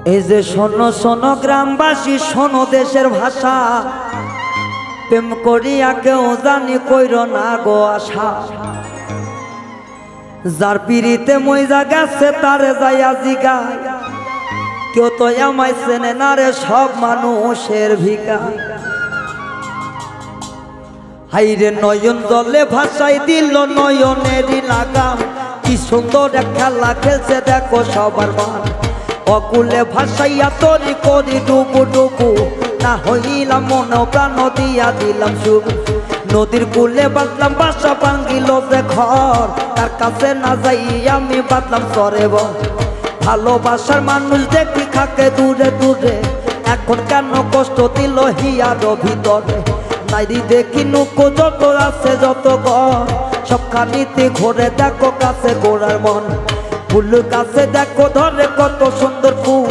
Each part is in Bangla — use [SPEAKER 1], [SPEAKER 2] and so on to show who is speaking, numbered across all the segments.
[SPEAKER 1] এই যে শোনো শোনো গ্রামবাসী, শোনো দেশের ভাষা, প্রেম করিয়া কেউ জানি কইর না গো আশা। যার পিড়িতে মইজা গেছে তারে যাইয়া জিগায়, কেউ তো আমায় চেনে না রে, সব মানুষের ভিকা। হাইরে নয়ন জলে ভাষাই দিল নয়নেরই লাগাম, কি সুন্দর এক খেলা খেলছে দেখো সবার মান। অকুলে ভাসাইয়া তরি করি ডুবু ডুবু, না হইলাম মন প্রাণ দিয়া দিলাম সুখ। নদীর কূলে বাঁধলাম বাসা, ভাঙ্গিল যে ঘর, তার কাছে না যাই আমি বাঁধলাম সরে বর। ভালোবাসার মানুষ দেখি খাকে দূরে দূরে, এখন কেন কষ্ট দিল হিয়ার ভিতরে। নাইরি দেখি নুকো যত আছে যত ঘর, সবখানিতে ঘুরে দেখো কাছে গোড়ার মন। ফুল কাছে দেখো ধরে কত সুন্দর ফুল,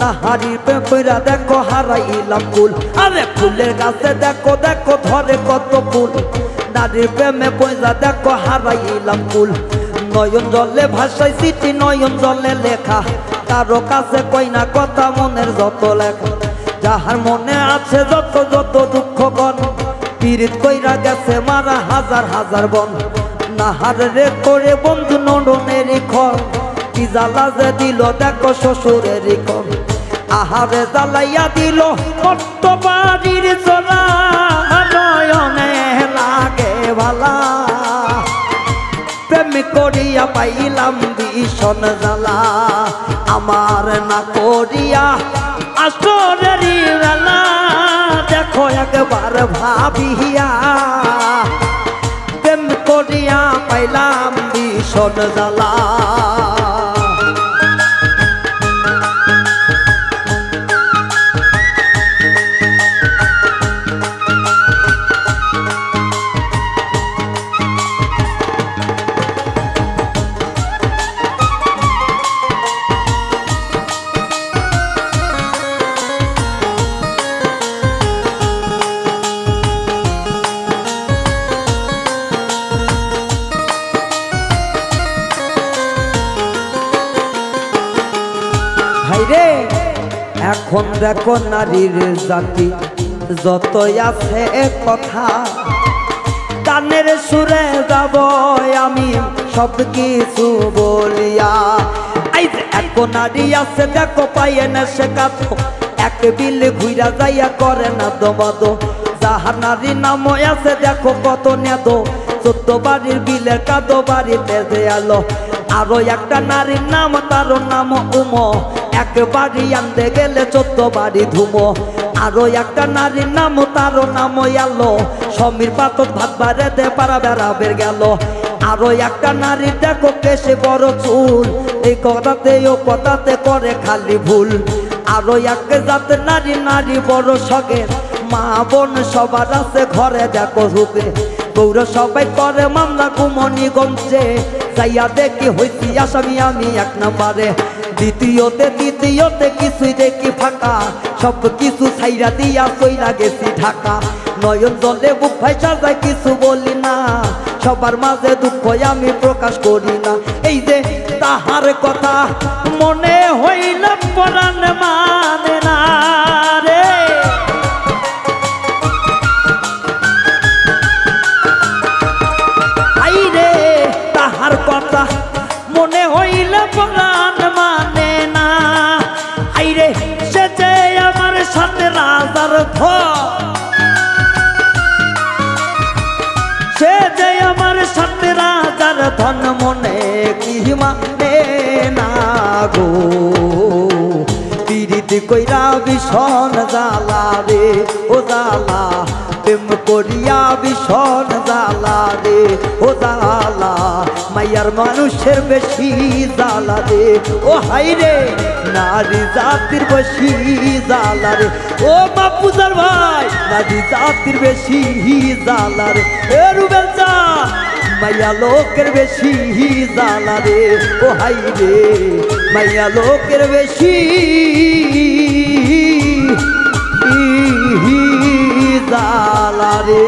[SPEAKER 1] না হারির পেপরা দেখো হারাইলাম ফুল। আরে ফুলের কাছে দেখো দেখো ধরে কত ফুল, নারীর প্রেমে পয়সা দেখো হারাইলাম ফুল। নয়ন জলে ভাষায় চিঠি নয়ন জলে লেখা, কারো কাছে কই না কথা মনের যত লেখা। যাহার মনে আছে যত যত দুঃখ গণ, পীড়িত কইরা গেছে মারা হাজার হাজার বন। নাহার রে করে বন্ধু নডনেরই খর, কি জ্বালা যে দিল দেখো শ্বশুরেরই কর। আহারে জ্বালাইয়া দিল কত বাড়ির চলা, নয়নে লাগে ভালা। প্রেম করিয়া পাইলাম ভীষণ জ্বালা, আমার না করিয়া আসরেরই বেলা। দেখো একবার ভাবিয়া, প্রেম করিয়া পাইলাম ভীষণ জ্বালা। রে এখন দেখো নারীর জাতি যতই আছে কথা, গানের সুরে যাব আমি সব কিছু বলিয়া। এই যে এখন নারী আছে দেখো পাইয়ে না সে কাতো, এক বিলে ঘুরা যাইয়া করে না দমাদো। যাহার নারী নাম আছে দেখো কত নেদো, 14 বাড়ির বিলের কাদো বাড়িতে যে আলো। আরো একটা নারীর নাম তার নাম উমো, একবারই আনতে গেলে 14 বাড়ি ধুমো। আরো একটা নারীর নাম তার নাম আলো, সমীর পাতক ভাত বাড়ে দে পারা বেড়াবের গেল। আরো একটা নারীর দেখো কেশে বড় চুল, এই কথাতে ও কথাতে করে খালি ভুল। আরো এক জাতের নারী নারী বড় সগে, মা বোন সবার আছে ঘরে দেখো রূপে। গৌর সবাই করে মামলা কুমনিগঞ্জে, যাইয়া দেখি হইছি আসামি আমি 1 নম্বরে। দ্বিতীয়তে কিছুই দেখি ফাঁকা, সব কিছু ছাইরা দিয়া চইলা গেছি ঢাকা। নয়ন জলে বুক ভাইসা যায় কিছু বলি না, সবার মাঝে দুঃখ আমি প্রকাশ করি না। এই যে তাহার কথা মনে হইল পরাণ মানে না রে। আই রে তাহার কথা মনে হইল পরাণ মানে না। আই রে সে যে আমার সাথে রাজার ধন, সে যে আমার সাথে রাজার ধন, মনে কি মানে না গো। পিরিতি কইরা ভীষণ জ্বালা রে ও জ্বালা, প্রেম করিয়া ভীষণ জ্বালা রে ও জ্বালা। মাইয়ার মানুষের বেশি জ্বালা রে ও হাই রে, নারী জাতির বেশি জ্বালা রে ও বাপুজার ভাই। নারী জাতির বেশি জ্বালা রে এ রুবেল চা, মাইয়া লোকের বেশি জ্বালা রে ও হাই রে, মাইয়া লোকের বেশি জ্বালা রে।